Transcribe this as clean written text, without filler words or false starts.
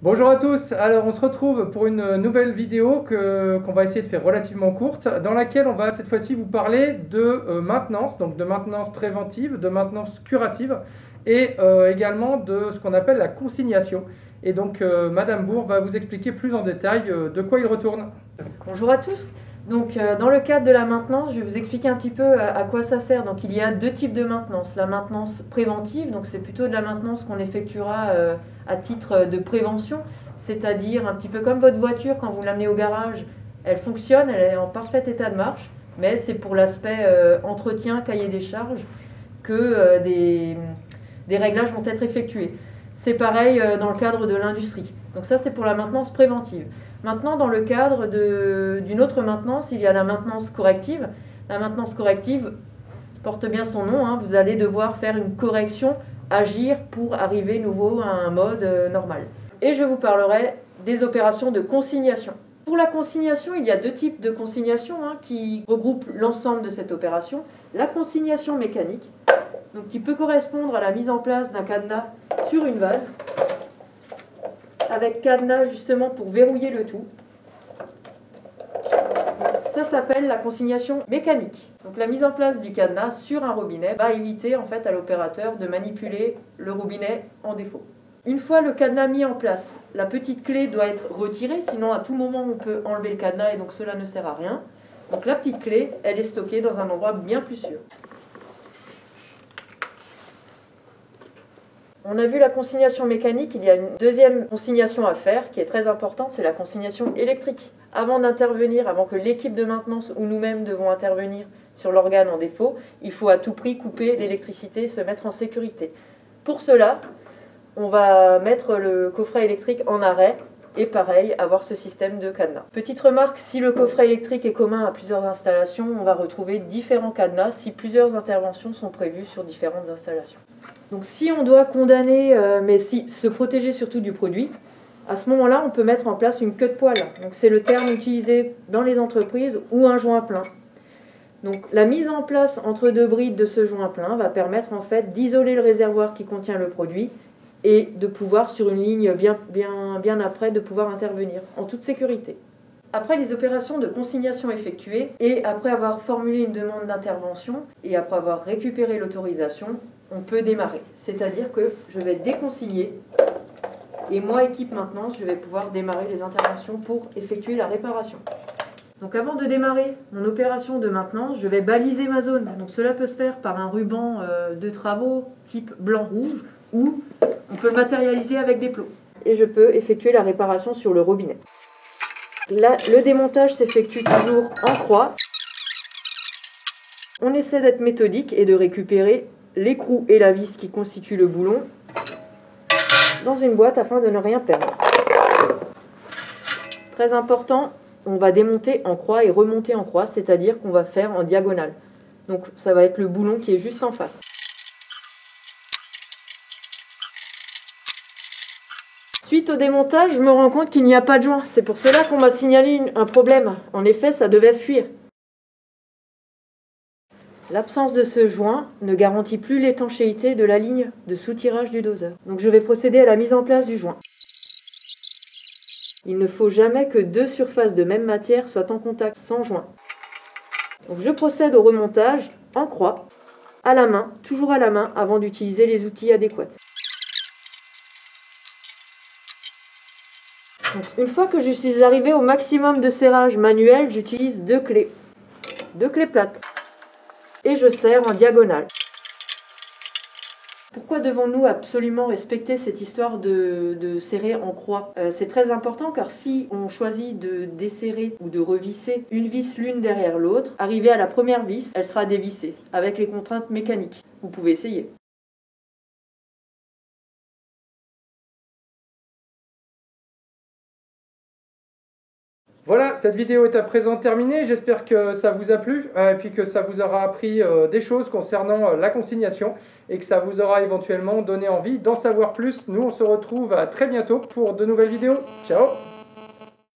Bonjour à tous, alors on se retrouve pour une nouvelle vidéo qu'on va essayer de faire relativement courte, dans laquelle on va cette fois-ci vous parler de maintenance, donc de maintenance préventive, de maintenance curative et également de ce qu'on appelle la consignation. Et donc Madame Bourg va vous expliquer plus en détail de quoi il retourne. Bonjour à tous. Donc, dans le cadre de la maintenance, je vais vous expliquer un petit peu à quoi ça sert. Donc, il y a deux types de maintenance. La maintenance préventive, donc c'est plutôt de la maintenance qu'on effectuera à titre de prévention, c'est-à-dire un petit peu comme votre voiture quand vous l'amenez au garage, elle fonctionne, elle est en parfait état de marche, mais c'est pour l'aspect entretien, cahier des charges que des réglages vont être effectués. C'est pareil dans le cadre de l'industrie. Donc ça, c'est pour la maintenance préventive. Maintenant, dans le cadre d'une autre maintenance, il y a la maintenance corrective. La maintenance corrective porte bien son nom, hein. Vous allez devoir faire une correction, agir pour arriver nouveau à un mode normal. Et je vous parlerai des opérations de consignation. Pour la consignation, il y a deux types de consignation qui regroupent l'ensemble de cette opération. La consignation mécanique, donc qui peut correspondre à la mise en place d'un cadenas sur une valve, avec cadenas justement pour verrouiller le tout. Ça s'appelle la consignation mécanique. Donc la mise en place du cadenas sur un robinet va éviter en fait à l'opérateur de manipuler le robinet en défaut. Une fois le cadenas mis en place, la petite clé doit être retirée, sinon à tout moment on peut enlever le cadenas et donc cela ne sert à rien. Donc la petite clé, elle est stockée dans un endroit bien plus sûr. On a vu la consignation mécanique, il y a une deuxième consignation à faire qui est très importante, c'est la consignation électrique. Avant d'intervenir, avant que l'équipe de maintenance ou nous-mêmes devons intervenir sur l'organe en défaut, il faut à tout prix couper l'électricité et se mettre en sécurité. Pour cela, on va mettre le coffret électrique en arrêt et pareil, avoir ce système de cadenas. Petite remarque, si le coffret électrique est commun à plusieurs installations, on va retrouver différents cadenas si plusieurs interventions sont prévues sur différentes installations. Donc si on doit condamner, mais si se protéger surtout du produit, à ce moment-là, on peut mettre en place une queue de poêle. Donc c'est le terme utilisé dans les entreprises ou un joint plein. Donc la mise en place entre deux brides de ce joint plein va permettre en fait d'isoler le réservoir qui contient le produit et de pouvoir sur une ligne bien après de pouvoir intervenir en toute sécurité. Après les opérations de consignation effectuées et après avoir formulé une demande d'intervention et après avoir récupéré l'autorisation, on peut démarrer. C'est-à-dire que je vais déconsigner et moi, équipe maintenance, je vais pouvoir démarrer les interventions pour effectuer la réparation. Donc avant de démarrer mon opération de maintenance, je vais baliser ma zone. Donc cela peut se faire par un ruban de travaux type blanc-rouge ou on peut le matérialiser avec des plots. Et je peux effectuer la réparation sur le robinet. Là, le démontage s'effectue toujours en croix. On essaie d'être méthodique et de récupérer l'écrou et la vis qui constituent le boulon dans une boîte afin de ne rien perdre. Très important, on va démonter en croix et remonter en croix, c'est-à-dire qu'on va faire en diagonale. Donc ça va être le boulon qui est juste en face. Suite au démontage, je me rends compte qu'il n'y a pas de joint. C'est pour cela qu'on m'a signalé un problème. En effet, ça devait fuir. L'absence de ce joint ne garantit plus l'étanchéité de la ligne de soutirage du doseur. Donc je vais procéder à la mise en place du joint. Il ne faut jamais que deux surfaces de même matière soient en contact sans joint. Donc je procède au remontage en croix, à la main, toujours à la main, avant d'utiliser les outils adéquats. Donc, une fois que je suis arrivé au maximum de serrage manuel, j'utilise deux clés plates. Et je serre en diagonale. Pourquoi devons-nous absolument respecter cette histoire de serrer en croix ? C'est très important car si on choisit de desserrer ou de revisser une vis l'une derrière l'autre, arrivé à la première vis, elle sera dévissée avec les contraintes mécaniques. Vous pouvez essayer. Voilà, cette vidéo est à présent terminée. J'espère que ça vous a plu et puis que ça vous aura appris des choses concernant la consignation et que ça vous aura éventuellement donné envie d'en savoir plus. Nous, on se retrouve à très bientôt pour de nouvelles vidéos. Ciao!